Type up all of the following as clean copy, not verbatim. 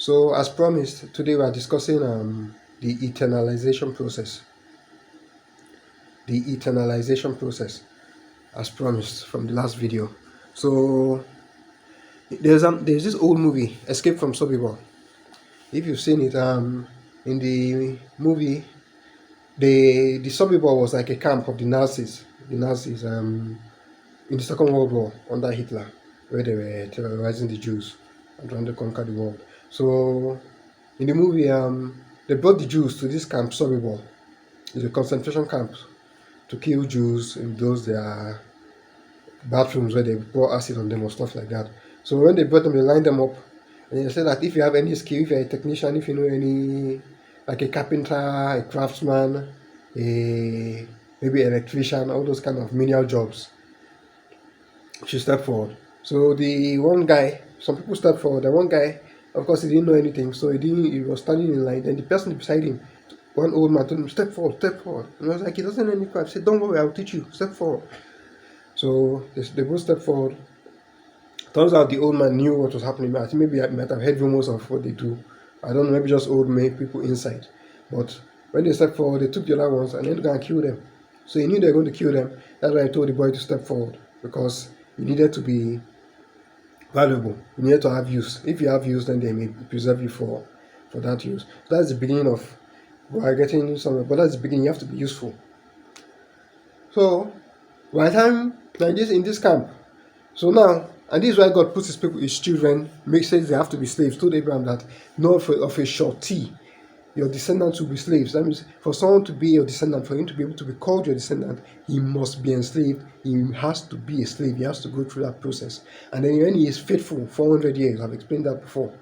So, as promised, today we are discussing the eternalization process. The eternalization process, as promised from the last video. So, there's this old movie, Escape from Sobibor. If you've seen it, in the movie, the Sobibor was like a camp of the Nazis. The Nazis in the Second World War under Hitler, where they were terrorizing the Jews and trying to conquer the world. So, in the movie, they brought the Jews to this camp, Sobibor. It's a concentration camp to kill Jews in those their bathrooms where they pour acid on them or stuff like that. So when they brought them, they lined them up, and they said that if you have any skill, if you're a technician, if you know any, like a carpenter, a craftsman, a maybe electrician, all those kind of menial jobs, you should step forward. So the one guy, some people stepped forward. The one guy, of course, he didn't know anything, so he was standing in line. Then the person beside him, one old man, told him, step forward, step forward. And I was like, he doesn't know any craft. I said, don't worry, I'll teach you, step forward. So they both stepped forward. Turns out the old man knew what was happening. I think maybe I might have heard rumors of what they do. I don't know, maybe just old men, people inside. But when they stepped forward, they took the other ones and then going to kill them. So he knew they were going to kill them. That's why I told the boy to step forward, because he needed to be valuable. You needed to have use. If you have use, then they may preserve you for that use. So that's the beginning of, we are getting somewhere, but that's the beginning. You have to be useful. So by the time like this in this camp, so now, and this is why God puts his people, his children, says they have to be slaves. Told Abraham that no of a surety your descendants will be slaves. That means for someone to be your descendant, for him to be able to be called your descendant, he must be enslaved. He has to be a slave. He has to go through that process. And then when he is faithful, 400 years, I've explained that before.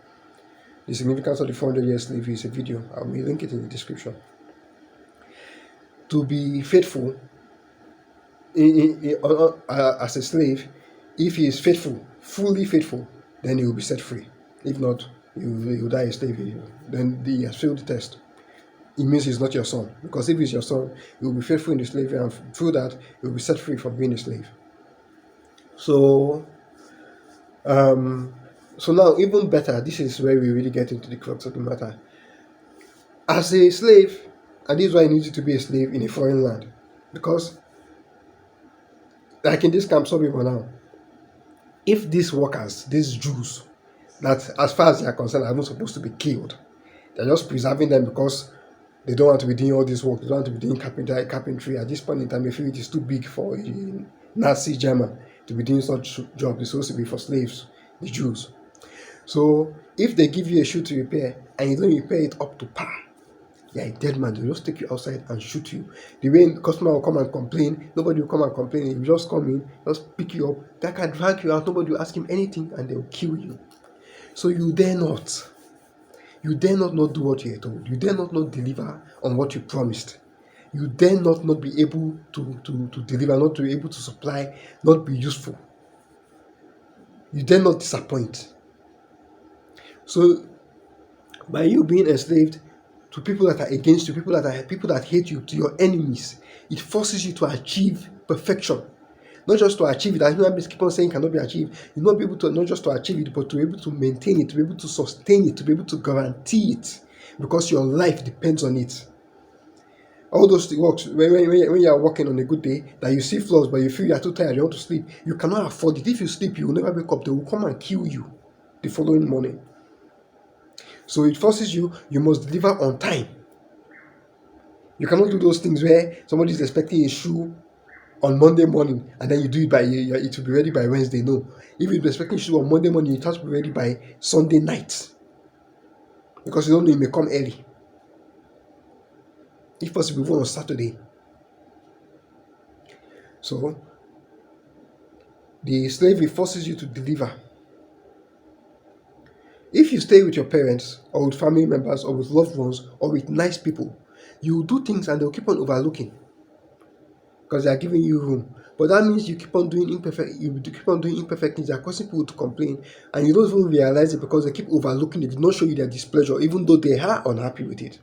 The significance of the 400-year slavery is a video. I will link it in the description. To be faithful as a slave, if he is faithful, fully faithful, then he will be set free. If not, he will die a slave. Then he has failed the test. It means he's not your son. Because if he's your son, he will be faithful in the slavery, and through that, he will be set free from being a slave. So, now even better, this is where we really get into the crux of the matter. As a slave, and this is why you need to be a slave in a foreign land, because like in this camp, some people now, if these workers, these Jews, that as far as they are concerned are not supposed to be killed, they're just preserving them because they don't want to be doing all this work. They don't want to be doing carpentry. At this point in time, they feel it is too big for a Nazi German to be doing such job. It's supposed to be for slaves, the Jews. So if they give you a shoe to repair and you don't repair it up to par, you're a dead man. They'll just take you outside and shoot you. The way the customer will come and complain, nobody will come and complain. He will just come in, just pick you up. They can drag you out. Nobody will ask him anything, and they'll kill you. So you dare not not do what you are told. You dare not deliver on what you promised. You dare not be able to deliver, not to be able to supply, not be useful. You dare not disappoint. So by you being enslaved to people that are against you, people that hate you, to your enemies, it forces you to achieve perfection. Not just to achieve it, as human beings keep on saying cannot be achieved. You not be able to, not just to achieve it, but to be able to maintain it, to be able to sustain it, to be able to guarantee it, because your life depends on it. All those works, when you are working on a good day, that you see flaws, but you feel you are too tired, you want to sleep, you cannot afford it. If you sleep, you will never wake up. They will come and kill you the following morning. So it forces you must deliver on time. You cannot do those things where somebody is expecting a shoe on Monday morning and then you do it by it will be ready by Wednesday. No. If you're expecting a shoe on Monday morning, it has to be ready by Sunday night, because you don't know, it may come early. If possible, even on Saturday. So the slavery forces you to deliver. If you stay with your parents or with family members or with loved ones or with nice people, you will do things and they'll keep on overlooking because they are giving you room. But that means you keep on doing imperfect things. They are causing people to complain, and you don't even realize it because they keep overlooking it. They don't show you their displeasure, even though they are unhappy with it.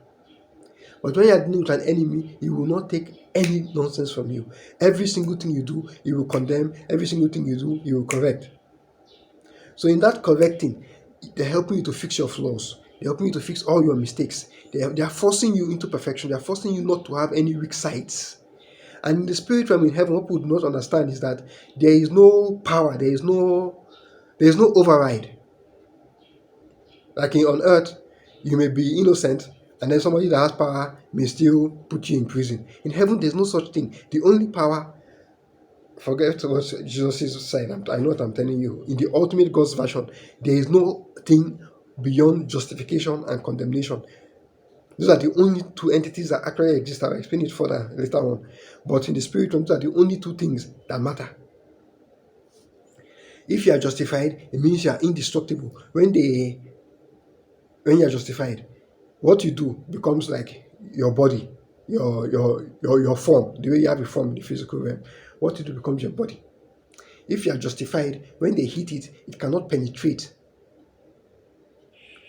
But when you are dealing with an enemy, he will not take any nonsense from you. Every single thing you do, he will condemn. Every single thing you do, he will correct. So in that correcting, they're helping you to fix your flaws. They're helping you to fix all your mistakes. They are forcing you into perfection. They are forcing you not to have any weak sides. And in the spirit realm in heaven, what people do not understand is that there is no power, there is no override. Like on earth, you may be innocent, and then somebody that has power may still put you in prison. In heaven, there's no such thing. The only power, forget what Jesus said. I know what I'm telling you. In the ultimate God's version, there is no thing beyond justification and condemnation. Those are the only two entities that actually exist. I'll explain it further later on. But in the spirit realm, those are the only two things that matter. If you are justified, it means you are indestructible. When you are justified, what you do becomes like your body, your form, the way you have a form in the physical realm. What you do becomes your body. If you are justified, when they hit it, it cannot penetrate.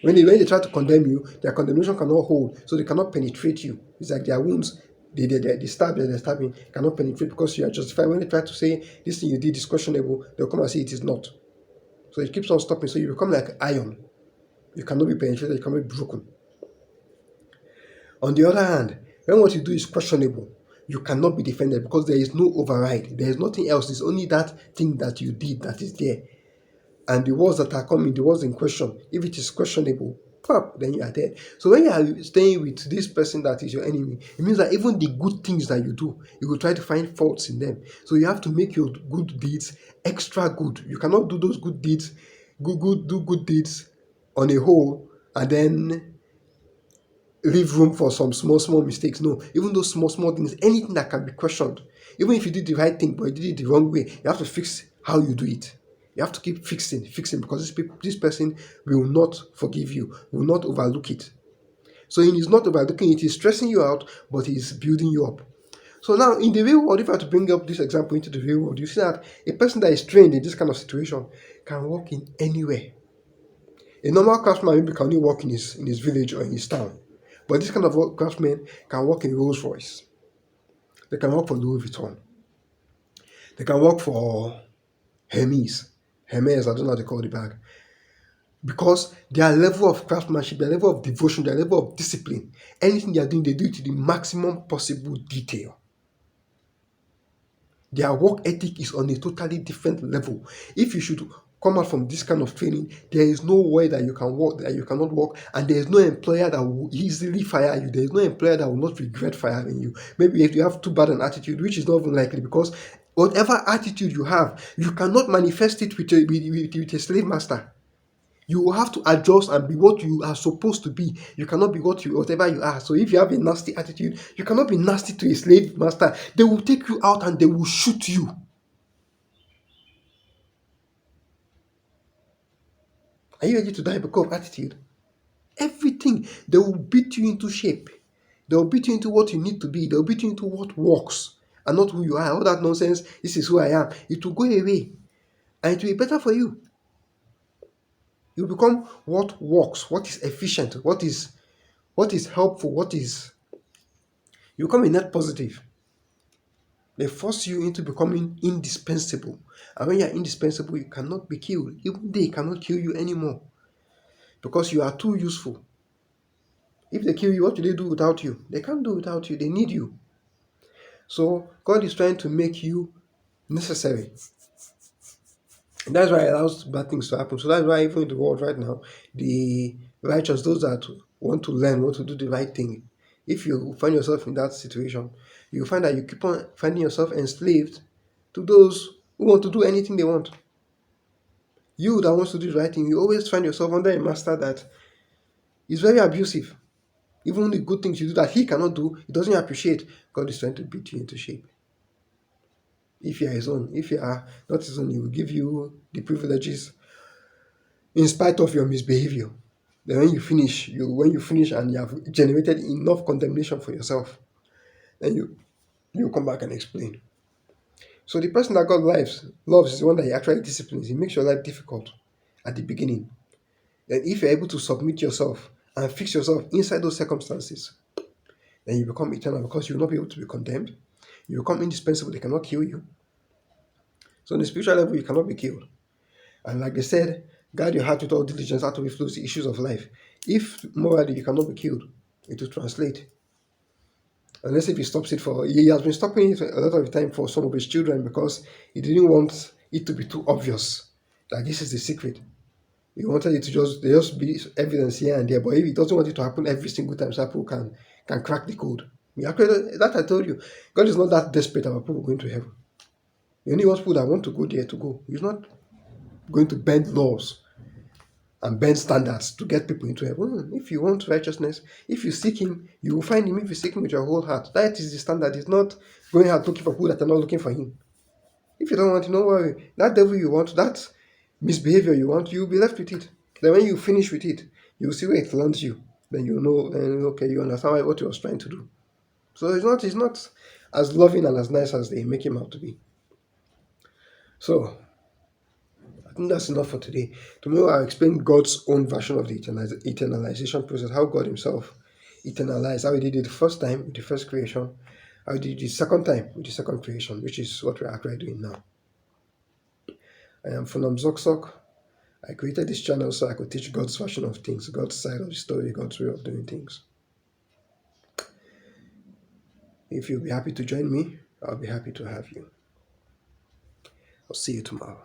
When they try to condemn you, their condemnation cannot hold, so they cannot penetrate you. It's like their wounds, they stab, they're stabbing, cannot penetrate because you are justified. When they try to say this thing you did is questionable, they'll come and say it is not. So it keeps on stopping. So you become like iron. You cannot be penetrated, you cannot be broken. On the other hand, when what you do is questionable, you cannot be defended because there is no override. There is nothing else. It's only that thing that you did that is there. And the words that are coming, the words in question, if it is questionable, then you are dead. So when you are staying with this person that is your enemy, it means that even the good things that you do, you will try to find faults in them. So you have to make your good deeds extra good. You cannot do those good deeds, do good deeds on a whole, and then leave room for some small mistakes. No, even those small things, anything that can be questioned, even if you did the right thing but you did it the wrong way, you have to fix how you do it. You have to keep fixing because this person will not forgive you, will not overlook it. So he is not overlooking it, he's stressing you out, but he's building you up. So now in the real world, if I have to bring up this example into the real world, you see that a person that is trained in this kind of situation can work in anywhere. A normal craftsman maybe can only work in his village or in his town. But this kind of craftsmen can work in Rolls Royce. They can work for Louis Vuitton. They can work for Hermes. Hermes, I don't know how they call the bag. Because their level of craftsmanship, their level of devotion, their level of discipline, anything they are doing, they do it to the maximum possible detail. Their work ethic is on a totally different level. If you should come out from this kind of training, there is no way that you can work, that you cannot work, and there is no employer that will easily fire you. There is no employer that will not regret firing you. Maybe if you have too bad an attitude, which is not even likely, because whatever attitude you have, you cannot manifest it with a slave master. You will have to adjust and be what you are supposed to be. You cannot be whatever you are. So if you have a nasty attitude, you cannot be nasty to a slave master. They will take you out and they will shoot you. Are you ready to die because of attitude? Everything. They will beat you into shape. They will beat you into what you need to be. They will beat you into what works and not who you are. All that nonsense, this is who I am. It will go away. And it will be better for you. You become what works, what is efficient, what is helpful, you become a net positive. They force you into becoming indispensable. And when you are indispensable, you cannot be killed. Even they cannot kill you anymore because you are too useful. If they kill you, what do they do without you? They can't do without you. They need you. So God is trying to make you necessary. And that's why it allows bad things to happen. So that's why even in the world right now, the righteous, those that want to learn, want to do the right thing, if you find yourself in that situation, you find that you keep on finding yourself enslaved to those who want to do anything they want. You that wants to do the right thing, you always find yourself under a master that is very abusive. Even the good things you do that he cannot do, he doesn't appreciate. God is trying to beat you into shape. If you are his own, if you are not his own, he will give you the privileges in spite of your misbehavior. Then when you finish and you have generated enough condemnation for yourself, then you come back and explain. So the person that God loves is the one that he actually disciplines. He makes your life difficult at the beginning. Then if you're able to submit yourself and fix yourself inside those circumstances, then you become eternal because you will not be able to be condemned. You become indispensable. They cannot kill you. So on the spiritual level, you cannot be killed. And like they said, guard your heart with all diligence, out of it flows the issues of life. If morally you cannot be killed, it will translate. Unless if he stops it for, he has been stopping it a lot of the time for some of his children because he didn't want it to be too obvious that this is the secret. He wanted it to just be evidence here and there, but if he doesn't want it to happen every single time, so people can crack the code. That I told you, God is not that desperate about people going to heaven. He only wants people that want to go there to go. He's not going to bend laws and bend standards to get people into heaven. If you want righteousness, if you seek Him, you will find Him if you seek Him with your whole heart. That is the standard. It's not going out looking for people that are not looking for Him. If you don't want to, no worry. That devil you want, that misbehavior you want, you'll be left with it. Then when you finish with it, you'll see where it lands you. Then you know, and okay, you understand what he was trying to do. So it's not as loving and as nice as they make him out to be. So I think that's enough for today. Tomorrow I'll explain God's own version of the eternalization process, how God Himself eternalized, how He did it the first time with the first creation, how He did it the second time with the second creation, which is what we're actually doing now. I am Funom Zock-Sock. I created this channel so I could teach God's version of things, God's side of the story, God's way of doing things. If you'll be happy to join me, I'll be happy to have you. I'll see you tomorrow.